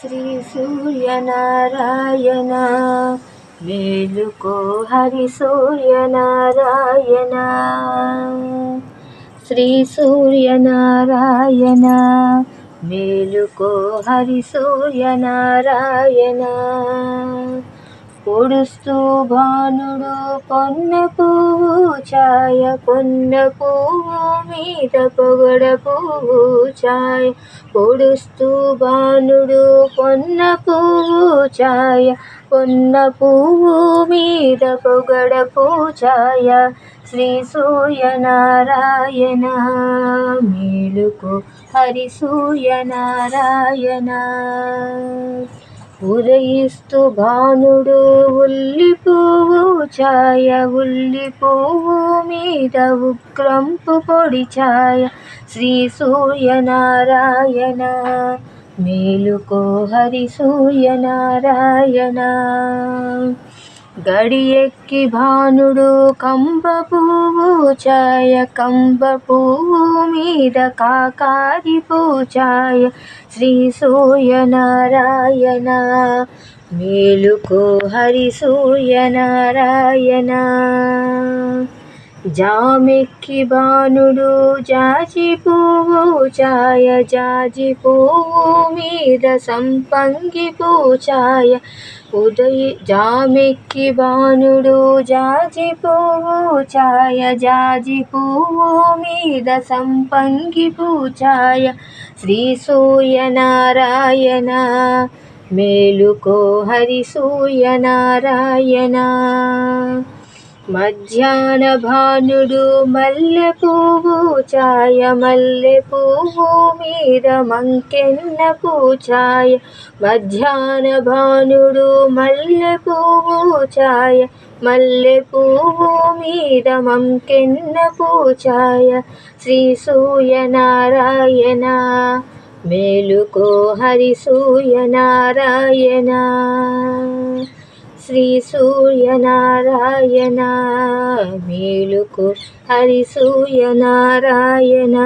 శ్రీ సూర్యనారాయణ మేలుకో హరి సూర్యనారాయణ. శ్రీ సూర్యనారాయణ మేలుకో హరి సూర్యనారాయణ. పొడుస్తూ భానుడు పొన్న పువ్వు ఛాయ, పొన్న పువ్వు మీద పొగడ పువ్వు ఛాయ. పొడుస్తూ భానుడు పొన్న పువ్వు ఛాయ, పొన్న పువ్వు మీద పొగడ పువ్వు ఛాయ. శ్రీ సూర్యనారాయణ మేలుకో హరి సూర్యనారాయణ. ఉదయిస్తూ భానుడు ఉల్లి పువ్వు ఛాయ, ఉల్లి పువ్వు మీద ఉగ్రంపు పొడి ఛాయ. శ్రీ సూర్యనారాయణ మేలుకో హరి సూర్యనారాయణ. గడియెక్కి భానుడు కంబ పువ్వు ఛాయ, కంబ పువ్వు మీద కాకారి పువ్వు ఛాయ. శ్రీ సూర్యనారాయణ మేలుకో హరి సూర్యనారాయణ. జామెక్కి భానుడు జాజి పువ్వు ఛాయ, జాజి పువ్వు మీద సంపంగి పువ్వు ఛాయ. జామెక్కి భానుడు జాజి పువ్వు ఛాయ, జాజి పువ్వు మీద సంపంగి పువ్వు ఛాయ. శ్రీ సూర్యనారాయణ మేలుకో హరి సూర్యనారాయణ. మధ్యాహ్న భానుడు మల్లె పువ్వు ఛాయ, మల్లె పువ్వు మీద మంకెన్న పువ్వు ఛాయ. మధ్యాహ్న భానుడు మల్లె పువ్వు ఛాయ, మల్లె పువ్వు మీద మంకెన్న పువ్వు ఛాయ. శ్రీ సూర్యనారాయణ మేలుకో హరి సూర్యనారాయణ. శ్రీ సూర్యనారాయణ మేలుకో హరి సూర్యనారాయణ.